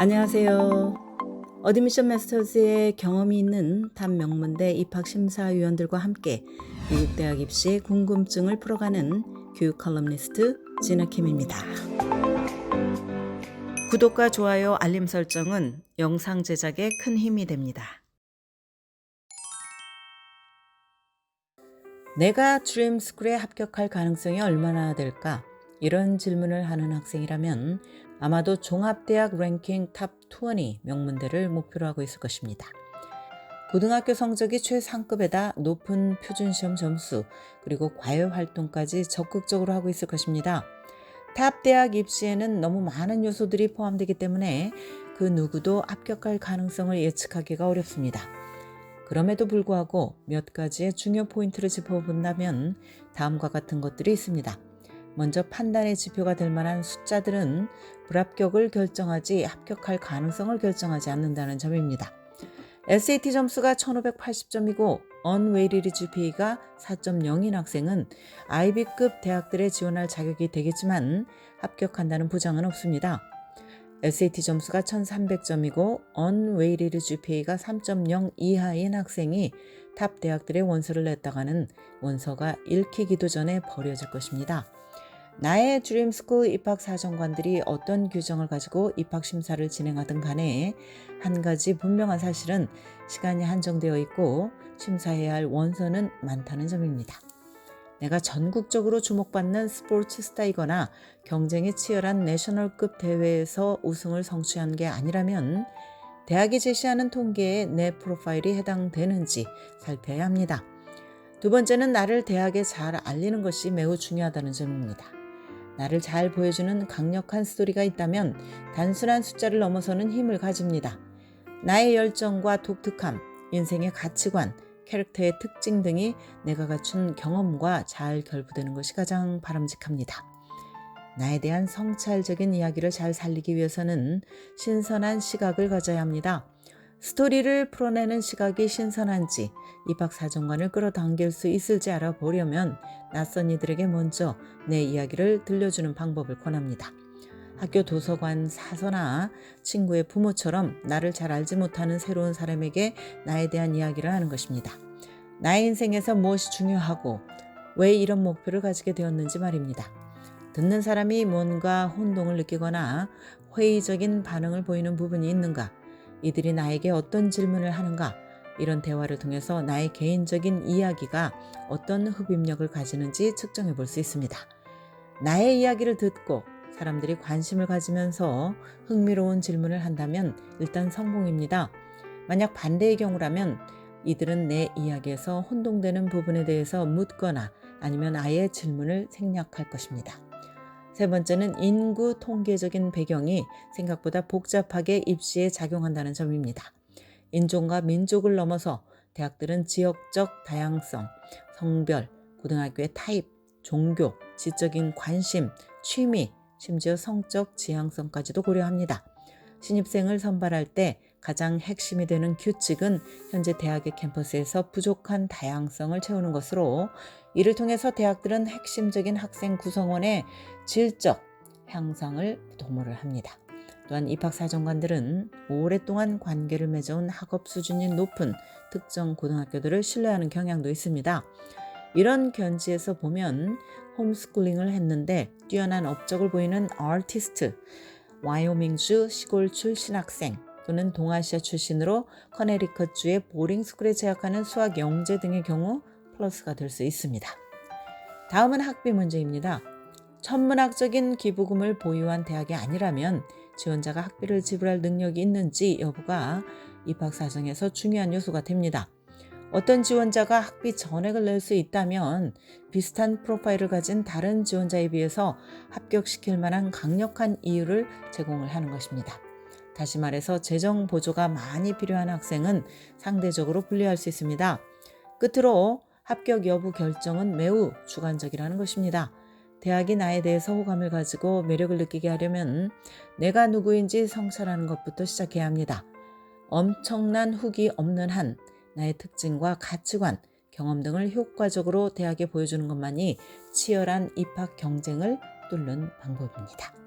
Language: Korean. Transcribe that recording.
안녕하세요. 어드미션 마스터즈의 경험이 있는 탑 명문대 입학심사위원들과 함께 미국 대학 입시 궁금증을 풀어가는 교육 컬럼니스트 진아킴입니다. 구독과 좋아요, 알림 설정은 영상 제작에 큰 힘이 됩니다. 내가 드림스쿨에 합격할 가능성이 얼마나 될까? 이런 질문을 하는 학생이라면 아마도 종합대학 랭킹 탑 20 명문대를 목표로 하고 있을 것입니다. 고등학교 성적이 최상급에다 높은 표준시험 점수 그리고 과외활동까지 적극적으로 하고 있을 것입니다. 탑 대학 입시에는 너무 많은 요소들이 포함되기 때문에 그 누구도 합격할 가능성을 예측하기가 어렵습니다. 그럼에도 불구하고 몇 가지의 중요 포인트를 짚어본다면 다음과 같은 것들이 있습니다. 먼저 판단의 지표가 될 만한 숫자들은 불합격을 결정하지 합격할 가능성을 결정하지 않는다는 점입니다. SAT 점수가 1580점이고 Unweighted GPA가 4.0인 학생은 아이비급 대학들에 지원할 자격이 되겠지만 합격한다는 보장은 없습니다. SAT 점수가 1300점이고 Unweighted GPA가 3.0 이하인 학생이 탑 대학들의 원서를 냈다가는 원서가 읽히기도 전에 버려질 것입니다. 나의 드림스쿨 입학사정관들이 어떤 규정을 가지고 입학심사를 진행하든 간에 한 가지 분명한 사실은 시간이 한정되어 있고 심사해야 할 원서는 많다는 점입니다. 내가 전국적으로 주목받는 스포츠 스타이거나 경쟁이 치열한 내셔널급 대회에서 우승을 성취한 게 아니라면 대학이 제시하는 통계에 내 프로파일이 해당되는지 살펴야 합니다. 두 번째는 나를 대학에 잘 알리는 것이 매우 중요하다는 점입니다. 나를 잘 보여주는 강력한 스토리가 있다면 단순한 숫자를 넘어서는 힘을 가집니다. 나의 열정과 독특함, 인생의 가치관, 캐릭터의 특징 등이 내가 갖춘 경험과 잘 결부되는 것이 가장 바람직합니다. 나에 대한 성찰적인 이야기를 잘 살리기 위해서는 신선한 시각을 가져야 합니다. 스토리를 풀어내는 시각이 신선한지 입학사정관을 끌어당길 수 있을지 알아보려면 낯선 이들에게 먼저 내 이야기를 들려주는 방법을 권합니다. 학교 도서관 사서나 친구의 부모처럼 나를 잘 알지 못하는 새로운 사람에게 나에 대한 이야기를 하는 것입니다. 나의 인생에서 무엇이 중요하고 왜 이런 목표를 가지게 되었는지 말입니다. 듣는 사람이 뭔가 혼동을 느끼거나 회의적인 반응을 보이는 부분이 있는가? 이들이 나에게 어떤 질문을 하는가? 이런 대화를 통해서 나의 개인적인 이야기가 어떤 흡입력을 가지는지 측정해 볼 수 있습니다. 나의 이야기를 듣고 사람들이 관심을 가지면서 흥미로운 질문을 한다면 일단 성공입니다. 만약 반대의 경우라면 이들은 내 이야기에서 혼동되는 부분에 대해서 묻거나 아니면 아예 질문을 생략할 것입니다. 세 번째는 인구 통계적인 배경이 생각보다 복잡하게 입시에 작용한다는 점입니다. 인종과 민족을 넘어서 대학들은 지역적 다양성, 성별, 고등학교의 타입, 종교, 지적인 관심, 취미, 심지어 성적 지향성까지도 고려합니다. 신입생을 선발할 때 가장 핵심이 되는 규칙은 현재 대학의 캠퍼스에서 부족한 다양성을 채우는 것으로 이를 통해서 대학들은 핵심적인 학생 구성원의 질적 향상을 도모를 합니다. 또한 입학사정관들은 오랫동안 관계를 맺어온 학업 수준이 높은 특정 고등학교들을 신뢰하는 경향도 있습니다. 이런 견지에서 보면 홈스쿨링을 했는데 뛰어난 업적을 보이는 아티스트, 와이오밍주 시골 출신 학생 또는 동아시아 출신으로 커네리컷주의 보링스쿨에 재학하는 수학 영재 등의 경우 플러스가 될 수 있습니다. 다음은 학비 문제입니다. 천문학적인 기부금을 보유한 대학이 아니라면 지원자가 학비를 지불할 능력이 있는지 여부가 입학 사정에서 중요한 요소가 됩니다. 어떤 지원자가 학비 전액을 낼 수 있다면 비슷한 프로파일을 가진 다른 지원자에 비해서 합격시킬 만한 강력한 이유를 제공을 하는 것입니다. 다시 말해서 재정 보조가 많이 필요한 학생은 상대적으로 불리할 수 있습니다. 끝으로 합격 여부 결정은 매우 주관적이라는 것입니다. 대학이 나에 대해서 호감을 가지고 매력을 느끼게 하려면 내가 누구인지 성찰하는 것부터 시작해야 합니다. 엄청난 훅이 없는 한 나의 특징과 가치관, 경험 등을 효과적으로 대학에 보여주는 것만이 치열한 입학 경쟁을 뚫는 방법입니다.